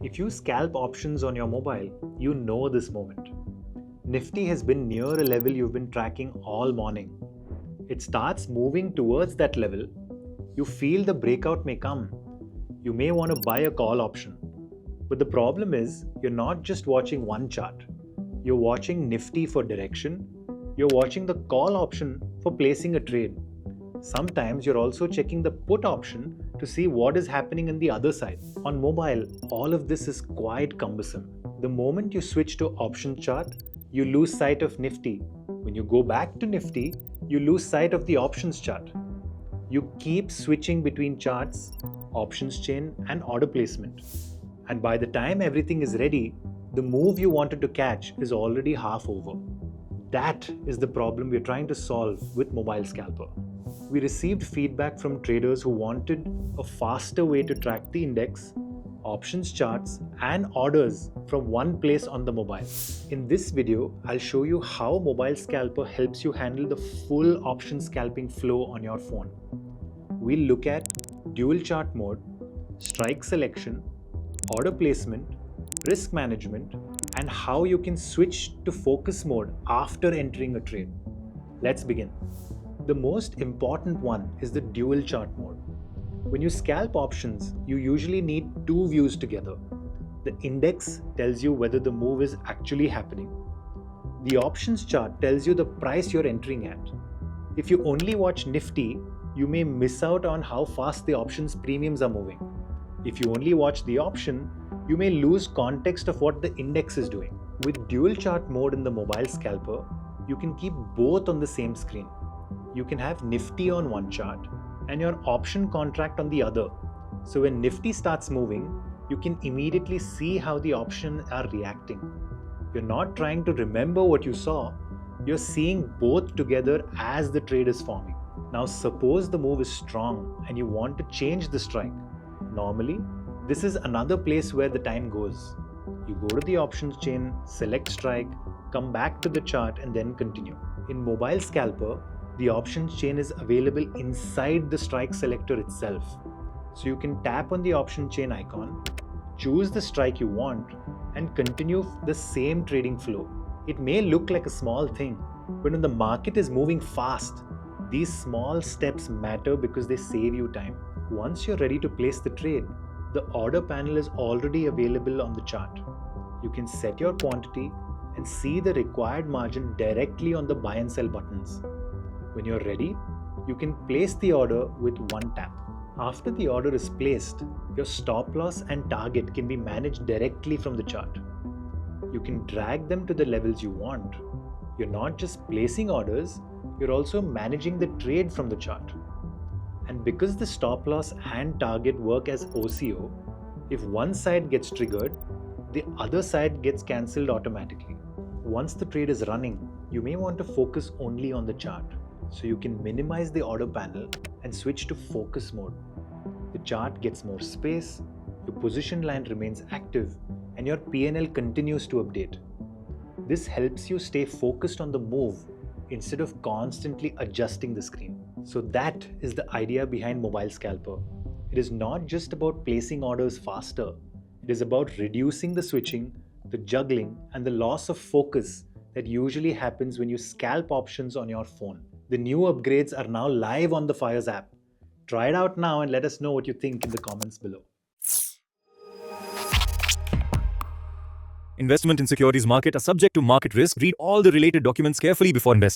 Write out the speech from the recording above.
If you scalp options on your mobile, you know this moment. Nifty has been near a level you've been tracking all morning. It starts moving towards that level. You feel the breakout may come. You may want to buy a call option. But the problem is, you're not just watching one chart. You're watching Nifty for direction. You're watching the call option for placing a trade. Sometimes you're also checking the put option to see what is happening in the other side. On mobile, all of this is quite cumbersome. The moment you switch to option chart, you lose sight of Nifty. When you go back to Nifty, you lose sight of the options chart. You keep switching between charts, options chain, and order placement. And by the time everything is ready, the move you wanted to catch is already half over. That is the problem we're trying to solve with Mobile Scalper. We received feedback from traders who wanted a faster way to track the index, options charts, and orders from one place on the mobile. In this video, I'll show you how Mobile Scalper helps you handle the full option scalping flow on your phone. We'll look at dual chart mode, strike selection, order placement, risk management, and how you can switch to focus mode after entering a trade. Let's begin. The most important one is the dual chart mode. When you scalp options, you usually need two views together. The index tells you whether the move is actually happening. The options chart tells you the price you're entering at. If you only watch Nifty, you may miss out on how fast the options premiums are moving. If you only watch the option, you may lose context of what the index is doing. With dual chart mode in the Mobile Scalper, you can keep both on the same screen. You can have Nifty on one chart and your option contract on the other. So when Nifty starts moving, you can immediately see how the options are reacting. You're not trying to remember what you saw, you're seeing both together as the trade is forming. Now suppose the move is strong and you want to change the strike. Normally, this is another place where the time goes. You go to the options chain, select strike, come back to the chart and then continue. In Mobile Scalper, the options chain is available inside the strike selector itself. So you can tap on the option chain icon, choose the strike you want, and continue the same trading flow. It may look like a small thing, but when the market is moving fast, these small steps matter because they save you time. Once you're ready to place the trade, the order panel is already available on the chart. You can set your quantity and see the required margin directly on the buy and sell buttons. When you're ready, you can place the order with one tap. After the order is placed, your stop loss and target can be managed directly from the chart. You can drag them to the levels you want. You're not just placing orders, you're also managing the trade from the chart. And because the stop loss and target work as OCO, if one side gets triggered, the other side gets cancelled automatically. Once the trade is running, you may want to focus only on the chart. So you can minimize the order panel and switch to focus mode. The chart gets more space, your position line remains active, and your P&L continues to update. This helps you stay focused on the move instead of constantly adjusting the screen. So that is the idea behind Mobile Scalper. It is not just about placing orders faster. It is about reducing the switching, the juggling, and the loss of focus that usually happens when you scalp options on your phone. The new upgrades are now live on the FYERS app. Try it out now and let us know what you think in the comments below. Investment in securities market are subject to market risk. Read all the related documents carefully before investing.